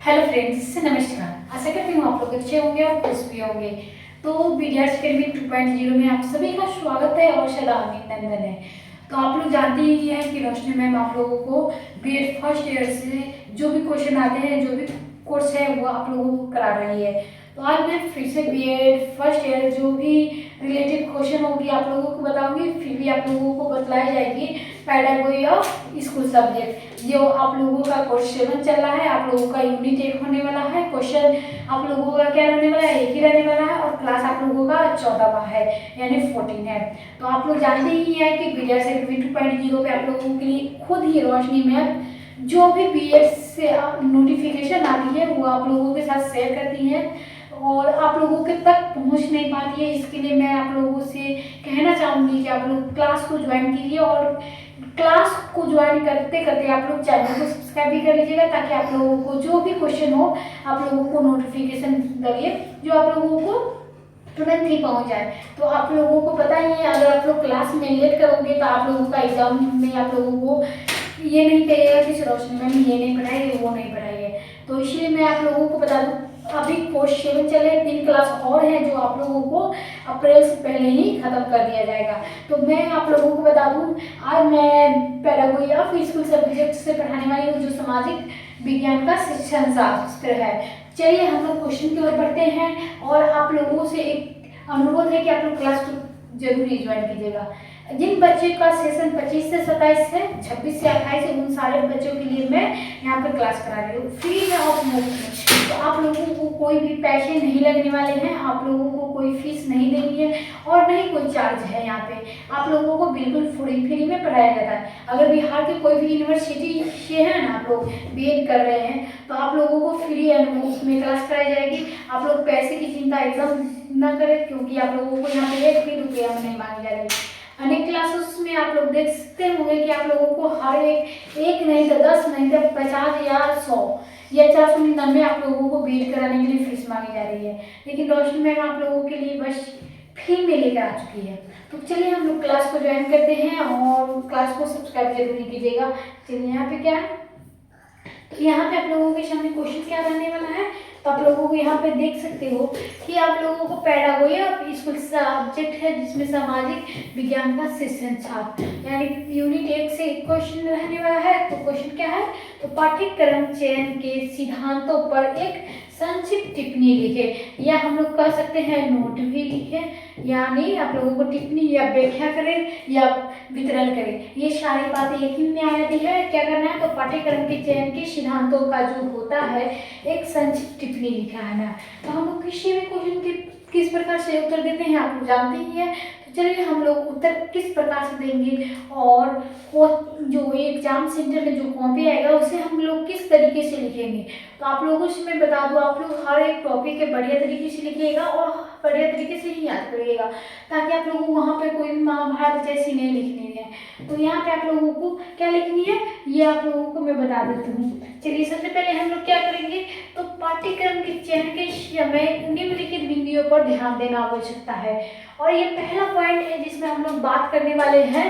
Hello friends, नमस्कार। आशा करती हूँ आप लोग अच्छे होंगे और खुश भी होंगे। तो विद्यार्थी अकेडमी 2.0 में आप सभी का स्वागत है और सलाम अभिनंदन है। तो आप लोग जानते ही हैं कि रोशनी मैम आप लोगों को बीएड फर्स्ट ईयर से जो भी क्वेश्चन आते हैं, जो भी कोर्स है, वो आप लोगों को करा रही है। तो आज मैं फिर से बीएड फर्स्ट ईयर जो भी रिलेटेड क्वेश्चन होगी आप लोगों को बताऊंगी, फिर भी आप लोगों को बतलाई जाएगी पेडागोजी ऑफ स्कूल सब्जेक्ट। जो आप लोगों का कोर्स 7 चल रहा है, आप लोगों का यूनिट 1 होने वाला है। क्वेश्चन आप लोगों का क्या रहने वाला है, एक ही रहने वाला है और क्लास आप लोगों का 14वां है, यानी 14 है। तो आप लोग जानते ही हैं कि विद्यार्थी अकेडमी 2.0 पे आप लोगों के लिए खुद ही रोशनी मैम जो भी बीएड से नोटिफिकेशन आती है वो आप लोगों के साथ शेयर करती हैं और आप लोगों के तक पहुंच नहीं पाती है। इसके लिए मैं आप लोगों से कहना चाहूँगी कि आप लोग क्लास को ज्वाइन कीजिए और क्लास को ज्वाइन करते करते आप लोग चैनल को सब्सक्राइब भी कर लीजिएगा, ताकि आप लोगों को जो भी क्वेश्चन हो आप लोगों को नोटिफिकेशन लगे, जो आप लोगों को तुरंत ही पहुंच जाए। तो आप लोगों को पता ही है, अगर आप लोग क्लास में लेट करोगे तो आप लोगों का एग्जाम में आप लोगों को ये नहीं कहिएगा कि रोशनी मैम ये नहीं पढ़ाई है, वो नहीं पढ़ाई है। तो इसलिए मैं आप लोगों को बता दूं, अभी कोर्स 7 चले, 3 क्लास और है जो आप लोगों को अप्रैल से पहले ही खत्म कर दिया जाएगा। तो मैं आप लोगों को बता दूं, आज मैं पेडागोजी ऑफ स्कूल सब्जेक्ट से पढ़ाने वाली हूँ, जो सामाजिक विज्ञान का शिक्षण शास्त्र है। चलिए हम लोग क्वेश्चन की ओर बढ़ते हैं और आप लोगों से एक अनुरोध है कि आप लोग क्लास को जरूर ज्वाइन कीजिएगा। जिन बच्चे का सेशन 25 से 27 है, 26 से 28 है, उन सारे बच्चों के लिए मैं यहाँ पर क्लास करा रही हूँ फ्री में और मुफ्त में। तो आप लोगों को कोई भी पैसे नहीं लगने वाले हैं, आप लोगों को कोई फीस नहीं देनी है और नहीं कोई चार्ज है। यहाँ पे आप लोगों को बिल्कुल फ्री में पढ़ाया जाता है। अगर बिहार के कोई भी यूनिवर्सिटी से है ना, आप लोग बीएड कर रहे हैं, तो आप लोगों को फ्री एंड मुफ्त में क्लास कराई जाएगी। आप लोग पैसे की चिंता एकदम न करें, क्योंकि आप लोगों को यहाँ पे 1 भी रुपया नहीं मांगी जा रही। अनेक क्लासेस में आप लोग देख सकते होंगे कि आप लोगों को हर एक नहीं तो 10 नहीं तो 50 या 100 या 499 आप लोगों को बीएड कराने के लिए फीस मांगी जा रही है। लेकिन रोशनी मैम आप लोगों के लिए बस फ्री में लेकर आ चुकी है। तो चलिए हम लोग क्लास को ज्वाइन करते हैं और क्लास को सब्सक्राइब जरूर कीजिएगा। चलिए यहाँ पे क्या है, तो यहाँ पे आप लोगों के सामने क्वेश्चन क्या रहने वाला है, तो आप लोगों को यहाँ पे देख सकते हो कि आप लोगों को पेडागोजी ऑफ स्कूल सब्जेक्ट है, जिसमें सामाजिक विज्ञान का शिक्षण शास्त्र यानी यूनिट 1 से क्वेश्चन रहने वाला है। तो क्वेश्चन क्या है, तो पाठ्यक्रम चयन के सिद्धांतों पर एक संक्षिप्त टिप्पणी लिखे, या हम लोग कह सकते हैं नोट भी लिखे, यानी आप लोगों को टिप्पणी या व्याख्या करें या वितरण करें। ये सारी बातें एक ही में आ जाती है। क्या करना है, तो पाठ्यक्रम के चयन के सिद्धांतों का जो होता है एक संक्षिप्त टिप्पणी लिखा है ना। तो हम लोग किसी भी क्वेश्चन के किस प्रकार से उत्तर देते हैं आप लोग जानते ही हैं। तो चलिए हम लोग उत्तर किस प्रकार से देंगे और वो जो एग्जाम सेंटर में जो कॉपी आएगा उसे हम लोग किस तरीके से लिखेंगे। तो आप लोगों से मैं बता दूं, आप लोग हर एक टॉपिक के बढ़िया तरीके से लिखिएगा और बढ़िया तरीके से ही याद करिएगा, ताकि आप लोगों को वहाँ पे कोई महाभारत जैसी नहीं लिखनी है। तो यहाँ पे आप लोगों को क्या लिखनी है ये आप लोगों को मैं बता देती हूँ। चलिए सबसे पहले हम लोग क्या करेंगे, तो पाठ्यक्रम के चयन के समय निम्नलिखित बिंदुओं पर ध्यान देना आवश्यकता है। और ये पहला पॉइंट है जिसमें हम लोग बात करने वाले हैं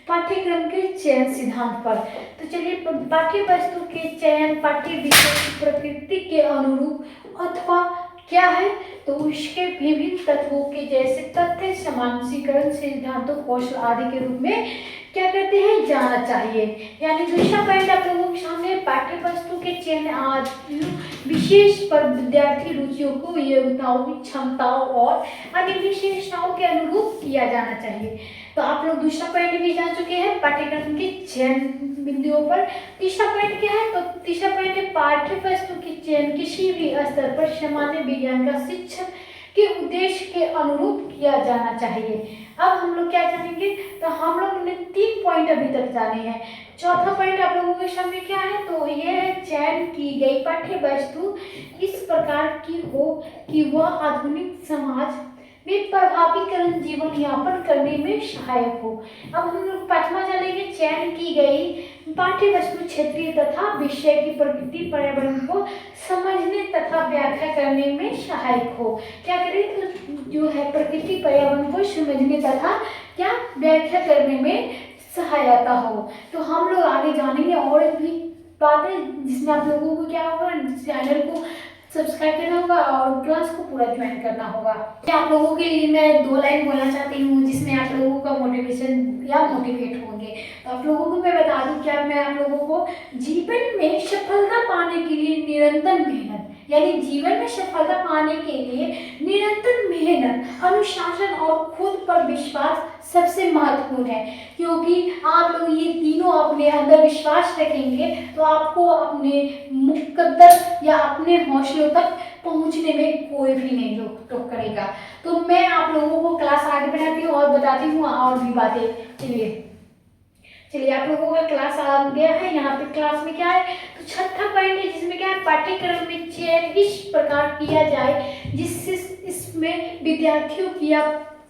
पाठ्यक्रम के चयन सिद्धांत पर। तो चलिए, पाठ्य वस्तु के चयन पाठ्य विषय की प्रकृति के अनुरूप अथवा क्या है, तो उसके विभिन्न तत्वों के जैसे तथ्य समानांतरीकरण सिद्धांतों कौशल आदि के रूप में क्या करते हैं जाना चाहिए। यानी दूसरा पॉइंट आप लोगों के सामने पाठ्य वस्तु के चयन आदि विशेष पर विद्यार्थी रुचियों को योग्यताओं की क्षमताओं और अन्य विशेषताओं के अनुरूप किया जाना चाहिए। तो आप लोग दूसरा पॉइंट भी जान चुके हैं पाठ्यक्रम के चयन बिंदुओं पर। तीसरा पॉइंट क्या है, तो तीसरा पॉइंट है पाठ्य वस्तु के चयन किसी भी स्तर पर सामान्य विज्ञान का शिक्षण के उद्देश्य के अनुरूप किया जाना चाहिए। अब हम लोग क्या जानेंगे, तो हम लोग ने 3 पॉइंट अभी तक जाने हैं। चौथा पॉइंट आप लोगों के सामने क्या है, तो ये है चयन की गई पाठ्य वस्तु इस प्रकार की हो कि वह आधुनिक समाज में प्रभावीकरण जीवन यापन करने में सहायक हो। अब हम लोग 5वां जानेंगे, चयन की गई पाठ्य वस्तु क्षेत्रीय तथा विषय की प्रकृति पर्यावरण को समझने तथा व्याख्या करने में सहायक हो। क्या करें, तो जो है प्रकृति पर्यावरण को समझने तथा क्या व्याख्या करने में सहायता हो। तो हम लोग आगे जानेंगे और भी बात है जिसमें आप लोगों को क्या होगा, चैनल को सब्सक्राइब करना होगा और क्लास को पूरा ज्वाइन करना होगा। आप लोगों के लिए मैं 2 लाइन बोलना चाहती हूँ जिसमें आप लोगों का मोटिवेशन या मोटिवेट होंगे। तो आप लोगों को मैं बता दूं, क्या मैं आप लोगों को जीवन में सफलता पाने के लिए निरंतर मेहनत, यानी जीवन में सफलता पाने के लिए निरंतर मेहनत, अनुशासन और खुद पर विश्वास सबसे महत्वपूर्ण है। क्योंकि आप लोग ये तीनों अपने अंदर विश्वास रखेंगे तो आपको अपने मुकद्दर या अपने हौसलों तक पहुंचने में कोई भी नहीं रोक करेगा। तो मैं आप लोगों को क्लास आगे बढ़ाती हूँ और बताती हूँ और भी बातें। चलिए आप लोगों का क्लास आ गया है। यहाँ पे क्लास में क्या है, तो छठा पॉइंट है जिसमें क्या है, पाठ्यक्रम में चयन इस प्रकार किया जाए जिससे इसमें विद्यार्थियों की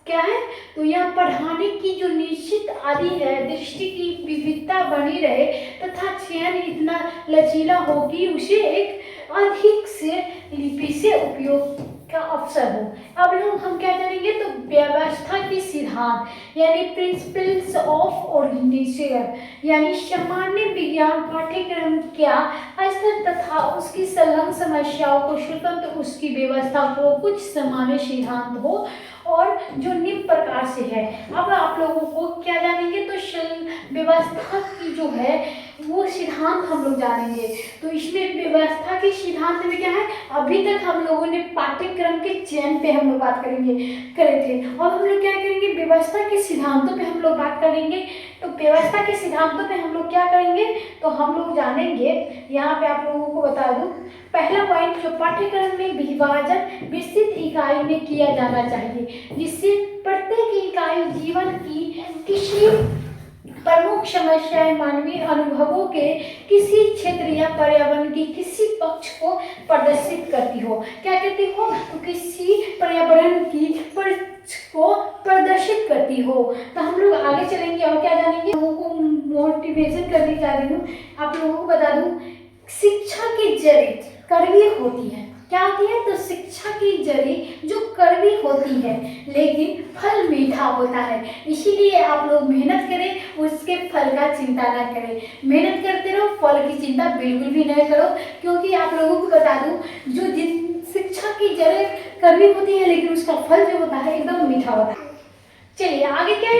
क्या है, तो यह पढ़ाने की जो निश्चित आदि है, दृष्टि की विविधता बनी रहे तथा चयन इतना लचीला हो कि उसे एक अधिक से लिपि से उपयोग का अवसर हो। अब लोग हम क्या जानेंगे, तो व्यवस्था के सिद्धांत यानी प्रिंसिपल्स ऑफ ऑर्गेनाइजेशन, यानी सामान्य विज्ञान पाठ्यक्रम क्या स्तर तथा उसकी संलग्न समस्याओं को स्वतंत्र उसकी व्यवस्था को कुछ सामान्य सिद्धांत हो और जो निम्न प्रकार से है। अब आप लोगों को क्या जानेंगे, तो व्यवस्था की जो है वो सिद्धांत हम लोग जानेंगे। तो इसमें व्यवस्था के सिद्धांत में क्या है, अभी तक हम लोगों ने पाठ्यक्रम के चयन पे हम लोग बात करे थे और हम लोग क्या करेंगे, व्यवस्था के सिद्धांतों पे हम लोग बात करेंगे। तो व्यवस्था के सिद्धांतों पे हम लोग क्या करेंगे, तो हम लोग जानेंगे। यहाँ पे आप लोगों को बता दूं, पहला पॉइंट जो पाठ्यक्रम में विभाजन विस्तृत इकाई में किया जाना चाहिए जिससे प्रत्येक इकाई जीवन की किसी प्रमुख समस्याएं मानवीय अनुभवों के किसी क्षेत्र या पर्यावरण की किसी पक्ष को प्रदर्शित करती हो। क्या करती हो, तो किसी पर्यावरण की पक्ष को प्रदर्शित करती हो। तो हम लोग आगे चलेंगे और क्या जानेंगे, लोगों को मोटिवेशन करनी चाह रही हूँ। आप लोगों को बता दूं, शिक्षा की जड़ कड़वी होती है। क्या होती है, तो शिक्षा की जड़ी जो कड़वी होती है लेकिन फल मीठा होता है। इसीलिए आप लोग मेहनत करें, उसके फल का चिंता ना करें। मेहनत करते रहो, फल की चिंता बिल्कुल भी नहीं करो। क्योंकि आप लोगों को बता दूं, जो शिक्षा की जड़ कड़वी होती है लेकिन उसका फल जो होता है एकदम मीठा होता है। चलिए आगे क्या है,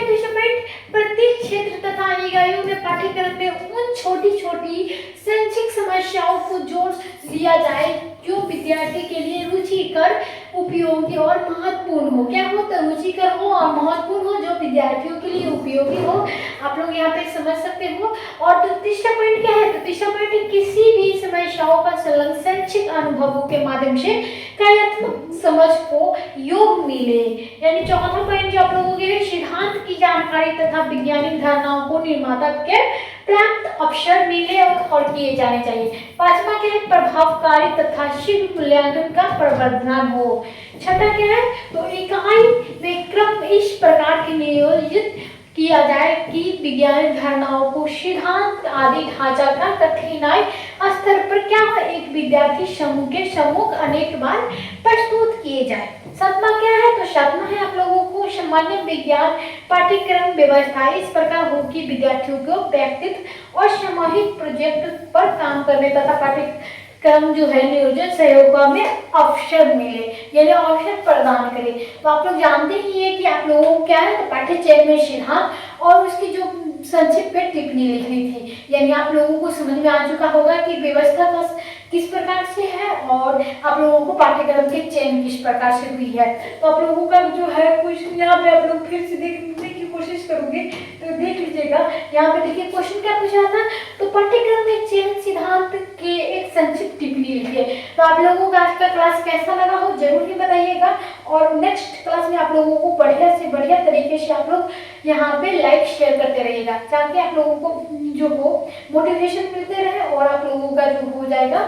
प्रत्येक क्षेत्र तथा इकाइयों में पाठ्यक्रम में उन छोटी छोटी शैक्षिक समस्याओं को जोड़ लिया जाए जो विद्यार्थी के लिए रुचिकर, उपयोगी और महत्वपूर्ण हो। क्या हो, तो रुचिकर हो और महत्वपूर्ण हो, जो विद्यार्थियों के लिए उपयोगी हो। आप लोग यहाँ पे समझ सकते हो। और तो तीसरा पॉइंट क्या है, तो तीसरा पॉइंट किसी भी समस्याओं का संलग्न शैक्षिक अनुभवों के माध्यम से कार्यात्मक समझ को योग मिले। यानी चौथा पॉइंट जो आप लोगों के सिद्धांत की जानकारी तथा वैज्ञानिक धारणाओं को निर्माता के प्राप्त अवसर मिले और किए जाने चाहिए। पांचवा क्या है, प्रभावकारी तथा शीघ्र मूल्यांकन का प्रवर्धन हो। छठा क्या है, तो इकाई में क्रम इस प्रकार की नियोजित किया जाए कि वैज्ञानिक धारणाओं को सिद्धांत आदि ढांचा का कठिनाई स्तर पर क्या हो, एक विद्यार्थी समूह के सम्मुख अनेक बार प्रस्तुत किए जाए। सातवां क्या है, तो सातवां है आप लोगों को सामान्य विज्ञान पाठ्यक्रम व्यवस्था इस प्रकार हो कि विद्यार्थियों को व्यक्तित्व और सामूहिक प्रोजेक्ट पर काम करने तथा पाठ्यक्रम जो है नियोजन सहयोग में अवसर मिले, यानी अवसर प्रदान करे। तो आप लोग जानते ही है कि आप लोगों को क्या है, तो पाठ्यचर्या में सिद्धांत और उसकी जो संक्षिप्त में टिप्पणी लिखनी थी। यानी आप लोगों को समझ में आ चुका होगा कि व्यवस्था का किस प्रकार से है और आप लोगों को पाठ्यक्रम के चयन किस प्रकार से हुई है। तो आप लोगों का जो है क्वेश्चन यहाँ पे आप लोग फिर से देखने की कोशिश करोगे तो देख लीजिएगा। यहाँ पे देखिए क्वेश्चन क्या पूछा था, तो पाठ्यक्रम में चयन सिद्धांत के एक संक्षिप्त टिप्पणी लिखिए। तो आप लोगों का आज का क्लास कैसा लगा हो जरूर ही बताइएगा और नेक्स्ट क्लास में आप लोगों को बढ़िया से बढ़िया तरीके से आप लोग यहाँ पे लाइक शेयर करते रहिएगा ताकि आप लोगों को जो हो मोटिवेशन मिलते रहे और आप लोगों का जो हो जाएगा,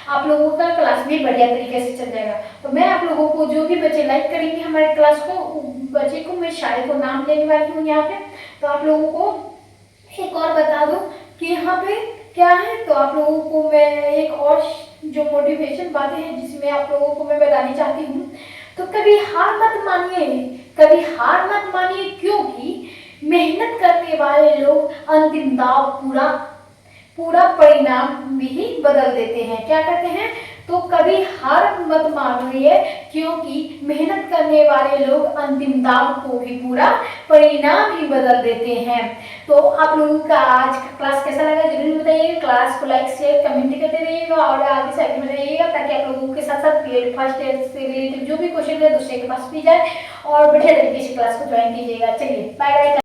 आप लोगों का क्लास भी बढ़िया तरीके से चल जाएगा। तो मैं आप लोगों को जो भी बच्चे लाइक करेंगे हमारे क्लास को, बच्चे को मैं शायद को नाम देने वाली हूँ यहाँ पे। तो आप लोगों को एक और बता दूँ कि यहाँ पे क्या है, तो आप लोगों को मैं एक और जो मोटिवेशन बातें हैं जिसमें आप लोगों को मैं बतानी चाहती हूँ। तो कभी हार मत मानिए, कभी हार मत मानिए, क्योंकि मेहनत करने वाले लोग अंतिम दाव पूरा पूरा परिणाम भी बदल देते हैं। क्या कहते हैं, तो कभी हार मत मानो ये, क्योंकि मेहनत करने वाले लोग अंतिम दाव को भी पूरा परिणाम ही बदल देते हैं। तो आप लोगों का आज का क्लास कैसा लगा जरूर बताइएगा। क्लास को लाइक शेयर कमेंट करते रहिएगा और आगे से आगे बढ़ाइएगा, ताकि आप लोगों के साथ साथ पीरियड फर्स्ट ईयर से रिलेटेड जो भी क्वेश्चन है दूसरे के पास भी जाए और बढ़िया तरीके से क्लास को ज्वाइन कीजिएगा। चलिए बाय बाय।